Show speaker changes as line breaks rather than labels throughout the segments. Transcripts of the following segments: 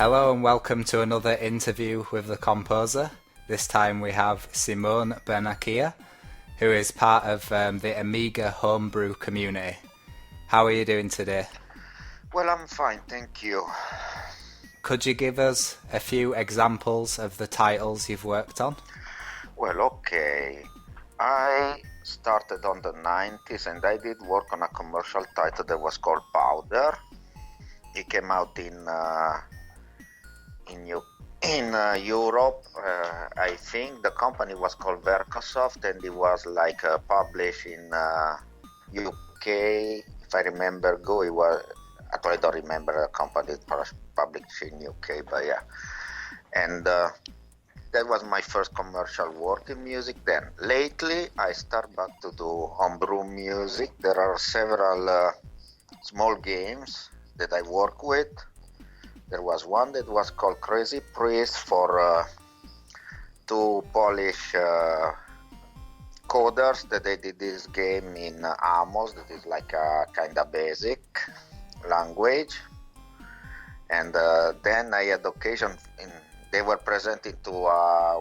Hello and welcome to another interview with the composer. This time we have Simone Bernacchia, who is part of the Amiga Homebrew community. How are you doing today?
Well, I'm fine, thank you.
Could you give us a few examples of the titles you've worked on?
Well, okay. I started on the 90s and I did work on a commercial title that was called Powder. It came out in Europe. I think the company was called Verkosoft and it was like published in UK. If I remember good, it was. Actually, I don't remember the company that was published in UK, but yeah. And that was my first commercial work in music. Then lately I start back to do homebrew music. There are several small games that I work with. There was one that was called Crazy Priest for two Polish coders that they did this game in Amos, that is like a kind of basic language. And then I had occasion they were presented to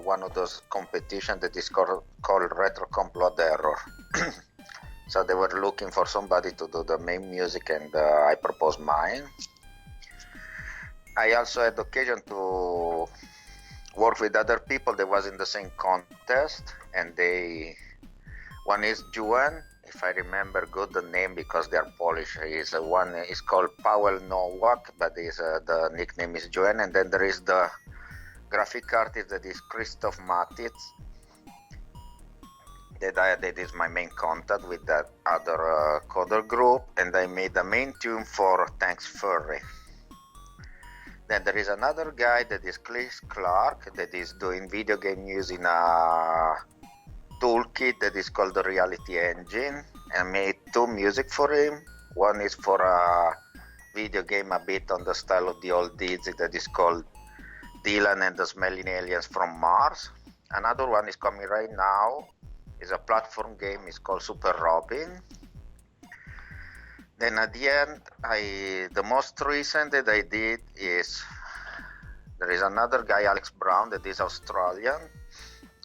one of those competitions that is called Retro Complot Error. So they were looking for somebody to do the main music, and I proposed mine. I also had occasion to work with other people that was in the same contest, and one is Juan, if I remember good the name because they are Polish. One is called Paweł Nowak, but the nickname is Juan, and then there is the graphic artist that is Krzysztof Matic. That is my main contact with that other coder group, and I made the main tune for Thanks Furry. Then there is another guy that is Chris Clark that is doing video game using a toolkit that is called the Reality Engine. I made two music for him. One is for a video game a bit on the style of the old Dizzy that is called Dylan and the Smelling Aliens from Mars. Another one is coming right now. It's a platform game. It's called Super Robin. Then at the end, the most recent that I did is there is another guy, Alex Brown, that is Australian.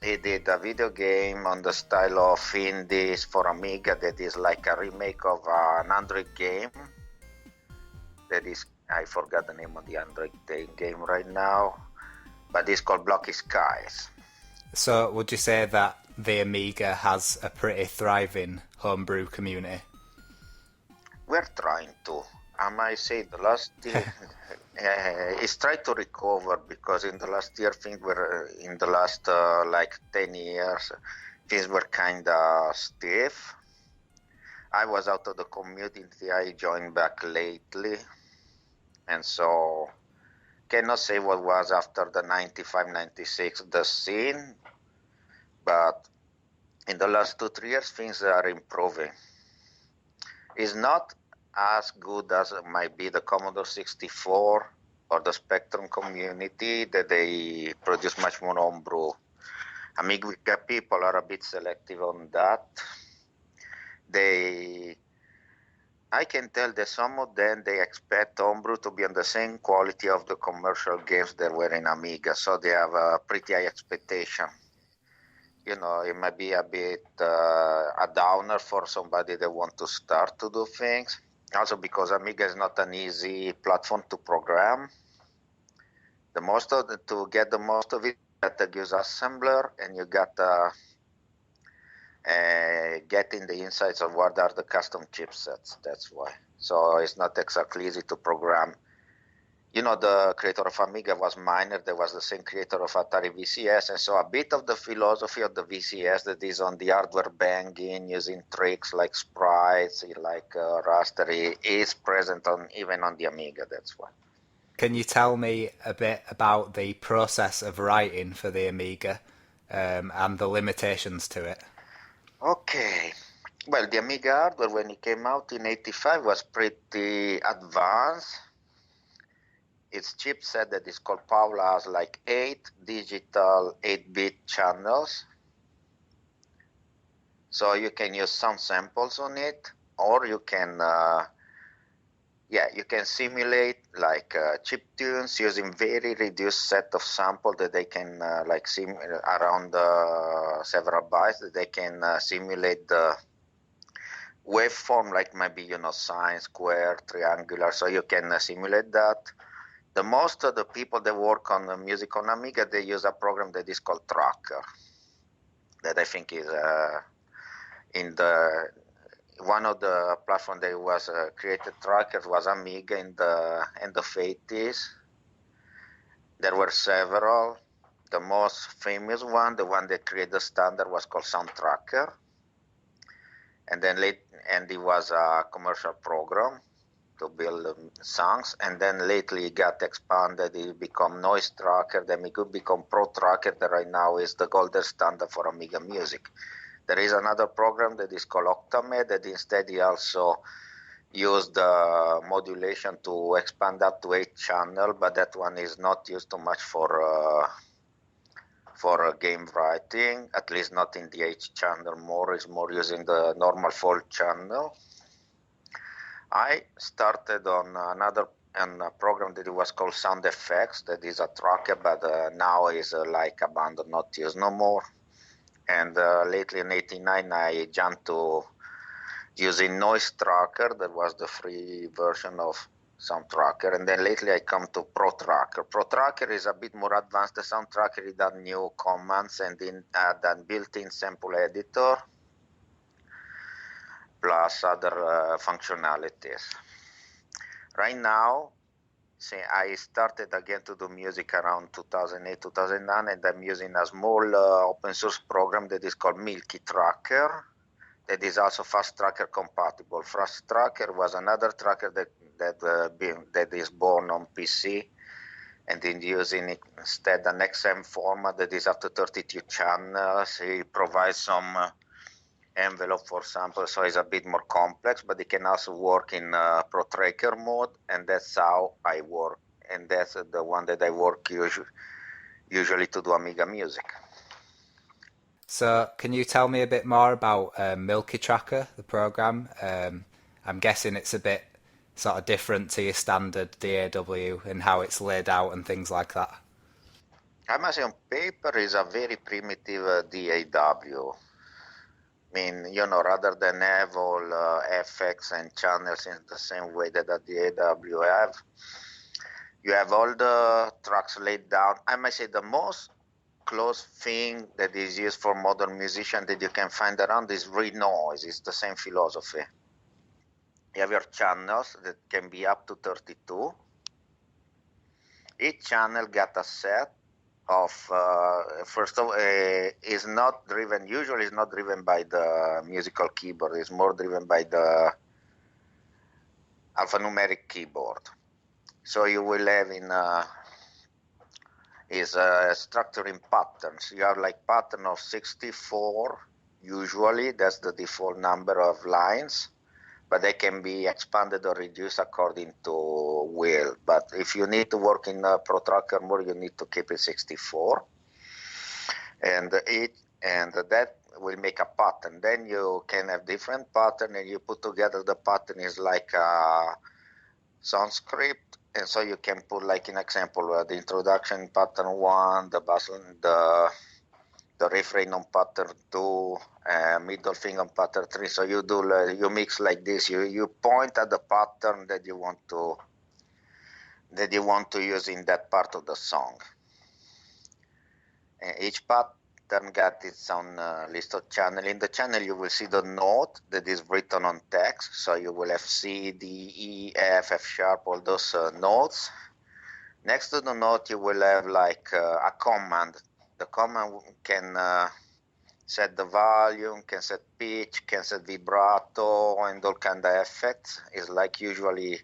He did a video game on the style of Indies for Amiga that is like a remake of an Android game. That is, I forgot the name of the Android game right now, but it's called Blocky Skies.
So would you say that the Amiga has a pretty thriving homebrew community?
We're trying to. I might say the last year it's tried to recover because in the last year, in the last like 10 years, things were kind of stiff. I was out of the community. I joined back lately, and so cannot say what was after the 95, 96 the scene, but in the last 2-3 years things are improving. It's not as good as it might be the Commodore 64 or the Spectrum community that they produce much more homebrew. Amiga people are a bit selective on that. I can tell that some of them, they expect homebrew to be on the same quality of the commercial games that were in Amiga, so they have a pretty high expectation. You know, it might be a bit a downer for somebody that want to start to do things. Also because Amiga is not an easy platform to program. To get the most of it, you got to use assembler, and you got to getting the insights of what are the custom chipsets. That's why. So it's not exactly easy to program. You know, the creator of Amiga was Miner. There was the same creator of Atari VCS. And so a bit of the philosophy of the VCS that is on the hardware banging, using tricks like sprites, like rastery, is present even on the Amiga. That's why.
Can you tell me a bit about the process of writing for the Amiga and the limitations to it?
Okay. Well, the Amiga hardware, when it came out in 85, was pretty advanced. Its chipset that is called Paula has like 8 digital 8-bit channels. So you can use sound samples on it, or you can you can simulate like chip tunes using very reduced set of samples that they can around several bytes that they can simulate the waveform, like maybe sine, square, triangular, so you can simulate that. The most of the people that work on music on Amiga, they use a program that is called Tracker, that I think is in the one of the platforms that was created. Tracker was Amiga in the end of 80s. There were several. The most famous one, the one that created the standard, was called Sound Tracker. And then it was a commercial program to build songs, and then lately it got expanded. It became Noise Tracker, then it could become Pro Tracker, that right now is the golden standard for Amiga music. There is another program that is called Octamed that instead he also used the modulation to expand up to 8 channel, but that one is not used too much for game writing, at least not in the 8 channel. Is more using the normal 4 channel. I started on a program that was called Sound Effects, that is a tracker, but now is like abandoned, not used no more. And lately in '89, I jumped to using Noise Tracker. That was the free version of Sound Tracker. And then lately I come to Pro Tracker. Pro Tracker is a bit more advanced. The Sound Tracker is done new commands and done built-in sample editor, plus other functionalities. Right now, I started again to do music around 2008, 2009, and I'm using a small open source program that is called Milky Tracker, that is also Fast Tracker compatible. Fast Tracker was another tracker that is born on PC, and in using instead an XM format that is up to 32 channels. It provides some envelope for samples, so it's a bit more complex, but it can also work in Pro Tracker mode, and that's how I work, and that's the one that I work usually to do Amiga music.
So can you tell me a bit more about Milky Tracker, the program? I'm guessing it's a bit sort of different to your standard DAW and how it's laid out and things like that.
I must say, on paper is a very primitive DAW. I mean, rather than have all effects and channels in the same way that the DAW have, you have all the tracks laid down. I might say the most close thing that is used for modern musicians that you can find around is re-noise. It's the same philosophy. You have your channels that can be up to 32. Each channel got a set of first of all, usually is not driven by the musical keyboard. It's more driven by the alphanumeric keyboard. So you will have structuring patterns. You have like pattern of 64 usually. That's the default number of lines, but they can be expanded or reduced according to will. But if you need to work in Pro Tracker mode, you need to keep it 64. And that will make a pattern. Then you can have different pattern, and you put together the pattern is like a sound script. And so you can put, like in example, the introduction pattern 1, the bass, the refrain on pattern 2, middle thing on pattern 3. So you mix like this. You point at the pattern that you want to use in that part of the song. And each pattern got its own list of channel. In the channel you will see the note that is written on text. So you will have C, D, E, F, F sharp, all those notes. Next to the note you will have like a command. The command can set the volume, can set pitch, can set vibrato, and all kind of effects. It's like usually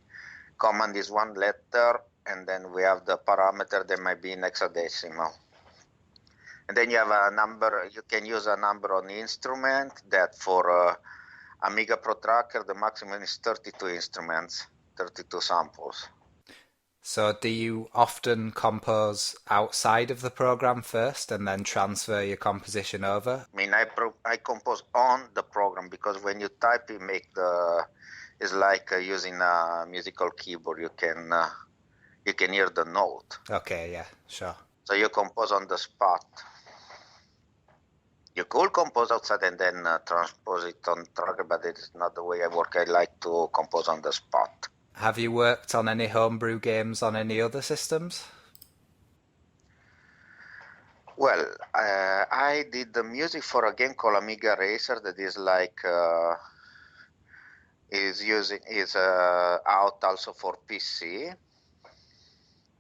command is one letter, and then we have the parameter that might be in hexadecimal. And then you have a number. You can use a number on the instrument. That for Amiga Pro Tracker, the maximum is 32 instruments, 32 samples.
So do you often compose outside of the program first and then transfer your composition over?
I mean, I compose on the program, because when you type, it It's like using a musical keyboard. You can hear the note.
Okay, yeah, sure.
So you compose on the spot. You could compose outside and then transpose it on tracker, but it's not the way I work. I like to compose on the spot.
Have you worked on any homebrew games on any other systems?
Well, I did the music for a game called Amiga Racer that is like is out also for PC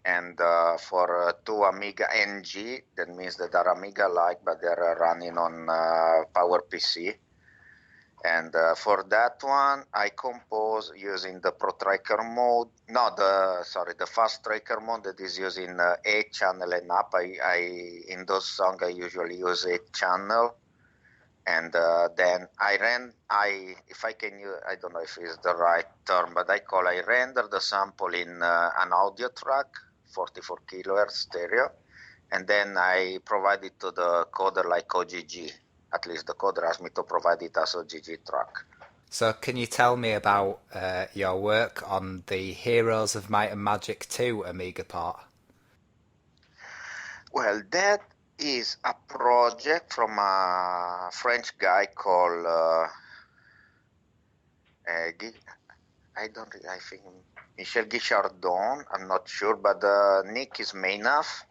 and for two Amiga NG. That means that are Amiga-like, but they're running on PowerPC. And for that one, I compose using the Pro Tracker mode. No, the Fast Tracker mode that is using 8 channel and up. In those songs I usually use 8 channel, and then I don't know if it's the right term, but I render the sample in an audio track, 44 kilohertz stereo, and then I provide it to the coder like OGG. At least the coder asked me to provide it as OGG track.
So can you tell me about your work on the Heroes of Might and Magic 2 Amiga part?
Well, that is a project from a French guy called I think Michel Guichardon. I'm not sure, but Nick is Mainaf,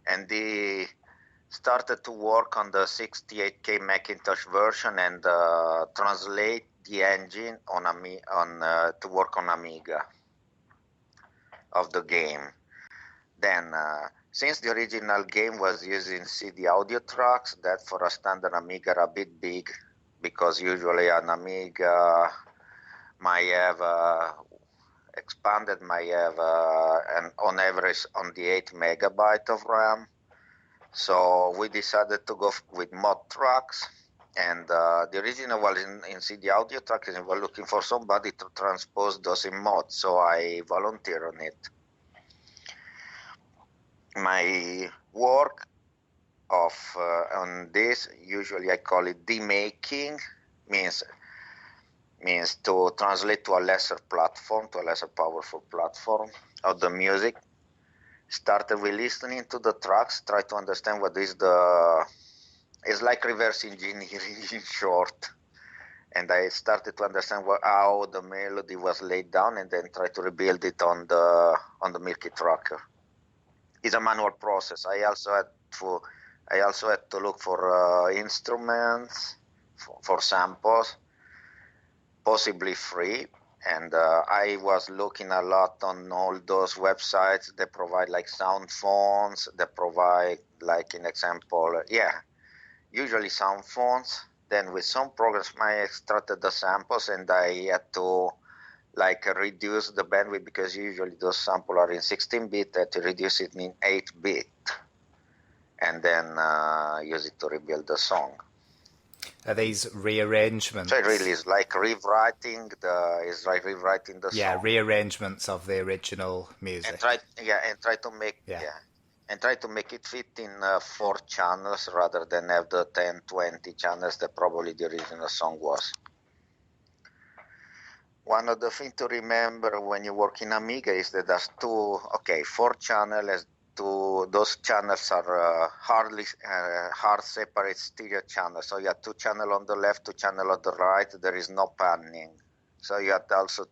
and he started to work on the 68K Macintosh version and translate the engine to work on Amiga of the game. Then, since the original game was using CD audio tracks, that for a standard Amiga are a bit big, because usually an Amiga might have and on average on the 8 megabyte of RAM. So we decided to go with mod tracks, and the original was in CD audio tracks, and we were looking for somebody to transpose those in mod, so I volunteered on it. My work on this, usually I call it demaking, means to translate to a lesser platform, to a lesser powerful platform of the music. Started with listening to the tracks, try to understand what is it's like reverse engineering in short. And I started to understand how the melody was laid down, and then try to rebuild it on the Milky Tracker. It's a manual process. I also had to look for instruments, for samples, possibly free. And I was looking a lot on all those websites that provide like sound phones, that provide like an example, usually sound phones. Then with some programs I extracted the samples, and I had to like reduce the bandwidth, because usually those samples are in 16-bit, to reduce it in 8-bit, and then use it to rebuild the song.
Are these rearrangements?
So it really is like rewriting the song.
Yeah, rearrangements of the original music.
And try to make it fit in 4 channels rather than have the 10, 20 channels that probably the original song was. One of the things to remember when you work in Amiga is that there's 4 channels. Those channels are hard separate stereo channels. So you have 2 channels on the left, 2 channels on the right. There is no panning. So you have to also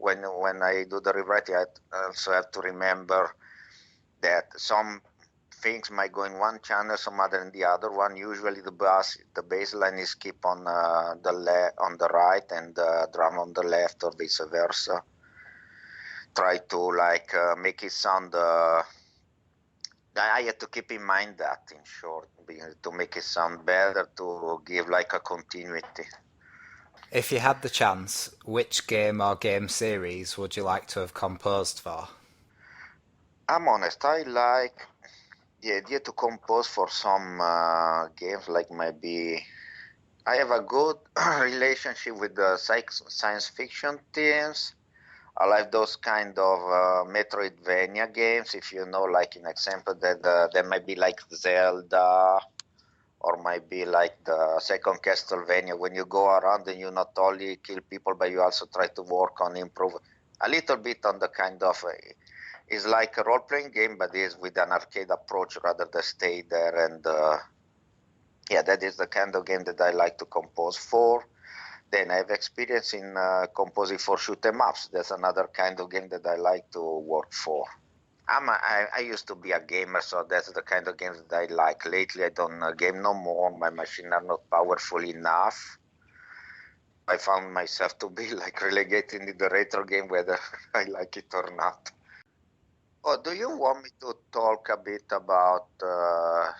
when I do the rewriting, I also have to remember that some things might go in one channel, some other in the other one. Usually the bass line is keep on the right, and the drum on the left, or vice versa. Try to make it sound. I had to keep in mind that, in short, to make it sound better, to give like a continuity.
If you had the chance, which game or game series would you like to have composed for?
I'm honest, I like the idea to compose for some games, like maybe I have a good relationship with the science fiction teams. I like those kind of Metroidvania games, if you know, like an example that might be like Zelda or might be like the second Castlevania, when you go around and you not only kill people, but you also try to work on improve a little bit on the kind of, it's like a role-playing game, but it's with an arcade approach rather than stay there. And yeah, that is the kind of game that I like to compose for. Then I have experience in composing for shoot 'em ups. That's another kind of game that I like to work for. I used to be a gamer, so that's the kind of games that I like. Lately, I don't game no more. My machines are not powerful enough. I found myself to be like relegated in the retro game, whether I like it or not. Oh, do you want me to talk a bit about the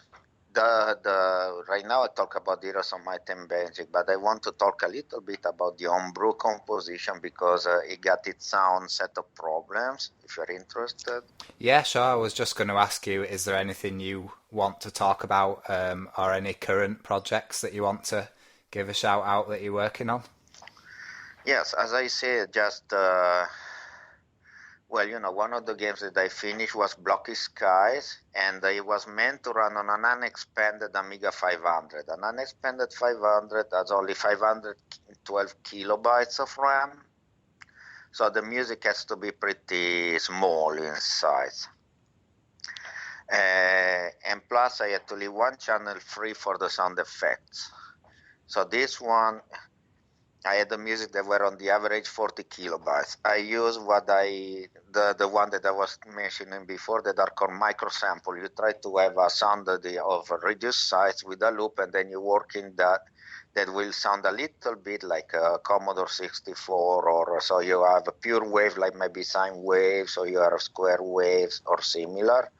right now I talk about Heroes of Might and Magic, but I want to talk a little bit about the homebrew composition because it got its own set of problems, if you're interested.
Yeah, sure. I was just going to ask you, is there anything you want to talk about, or any current projects that you want to give a shout out that you're working on?
Yes, as I said, just well, one of the games that I finished was Blocky Skies, and it was meant to run on an unexpanded Amiga 500. An unexpanded 500 has only 512 kilobytes of RAM, so the music has to be pretty small in size. And plus, I had to leave one channel free for the sound effects. So this one, I had the music that were on the average 40 kilobytes. I used the one that I was mentioning before that are called microsample. You try to have a sound of a reduced size with a loop, and then you work in that will sound a little bit like a Commodore 64, or so you have a pure wave, like maybe sine waves, or you have square waves or similar.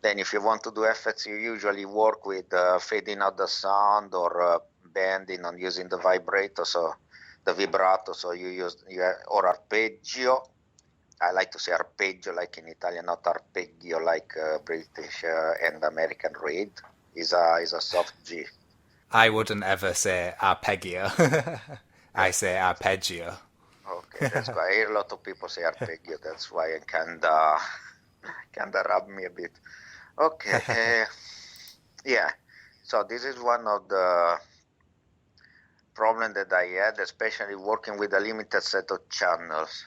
Then if you want to do effects, you usually work with fading out the sound or bending on using the vibrato, so the vibrato, so you use or arpeggio. I like to say arpeggio like in Italian, not arpeggio like British and American read. Is a soft G.
I wouldn't ever say arpeggio. I say arpeggio.
Okay, that's why I hear a lot of people say arpeggio. That's why it kinda rub me a bit. Okay, yeah. So this is one of the problem that I had, especially working with a limited set of channels.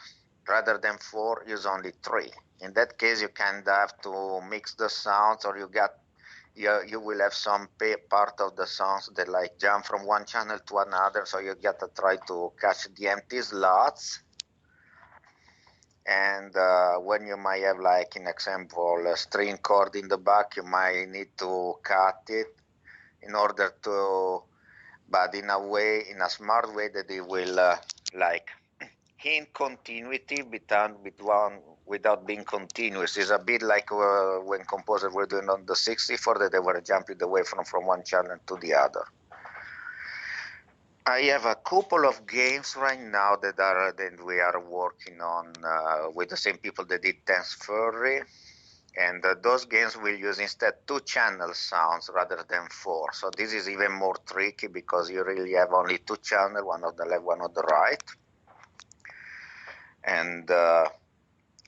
Rather than 4, use only 3. In that case, you kind of have to mix the sounds, or you will have some part of the sounds that like jump from one channel to another, so you got to try to catch the empty slots. And when you might have, like in example, a string chord in the back, you might need to cut it in order to, but in a smart way that it will like in continuity without being continuous. It's a bit like when composers were doing on the 64, that they were jumping away from one channel to the other. I have a couple of games right now that we are working on with the same people that did Dance Furry. And those games will use instead 2 channel sounds rather than 4. So this is even more tricky because you really have only 2 channels, one on the left, one on the right. And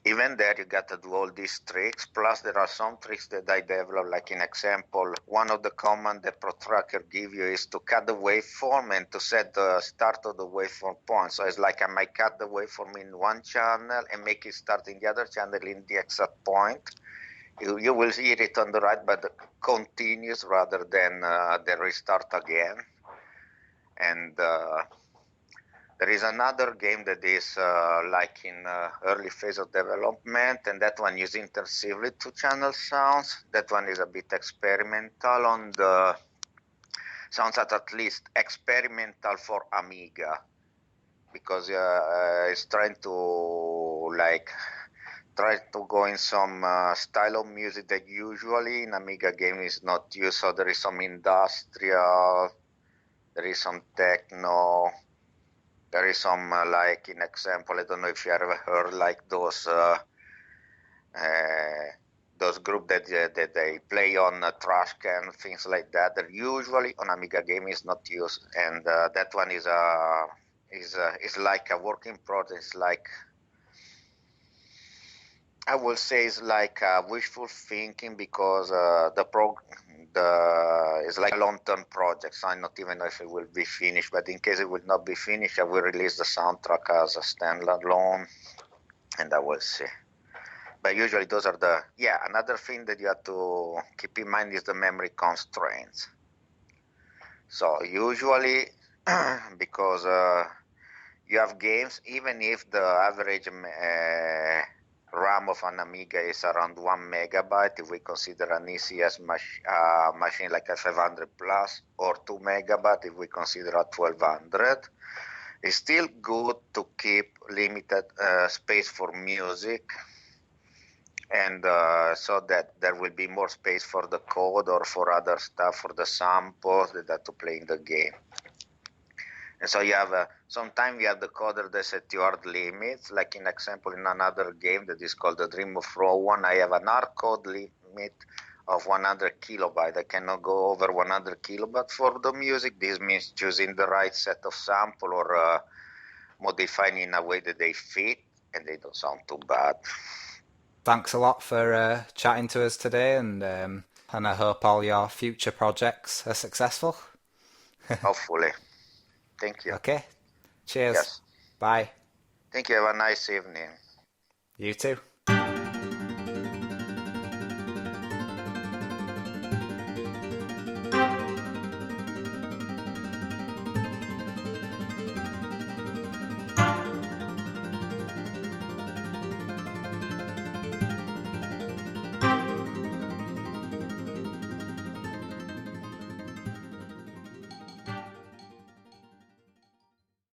even there, you got to do all these tricks. Plus, there are some tricks that I developed, like in example, one of the commands that ProTracker give you is to cut the waveform and to set the start of the waveform point. So it's like I might cut the waveform in one channel and make it start in the other channel in the exact point. You will hear it on the right, but continuous rather than restart again. And there is another game that is like in early phase of development, and that one is intensively 2 channel sounds. That one is a bit experimental on the sounds, at least experimental for Amiga, because it's trying to go in some style of music that usually in Amiga game is not used. So there is some industrial, there is some techno, there is some like in example, I don't know if you ever heard like those groups that they play on trash can, things like that. That usually on Amiga game is not used, and that one is like a working project. It's like, I will say, it's like wishful thinking, because it's like a long-term project, so I don't even know if it will be finished, but in case it will not be finished, I will release the soundtrack as a standalone, and I will see. But usually those are another thing that you have to keep in mind is the memory constraints. So usually, because you have games, even if the average RAM of an Amiga is around 1 megabyte, if we consider an ECS machine like a 500 plus, or 2 megabyte if we consider a 1200, it's still good to keep limited space for music, and so that there will be more space for the code or for other stuff, for the samples that have to play in the game. And so you have sometimes you have the coder that set your hard limits, like in example in another game that is called the Dream of Rowan, I have an hard code limit of 100 kilobyte. I cannot go over 100 kilobyte for the music. This means choosing the right set of sample or modifying in a way that they fit and they don't sound too bad.
Thanks a lot for chatting to us today, and I hope all your future projects are successful.
Hopefully. Thank you.
Okay. Cheers.
Yes.
Bye.
Thank you. Have a nice evening.
You too.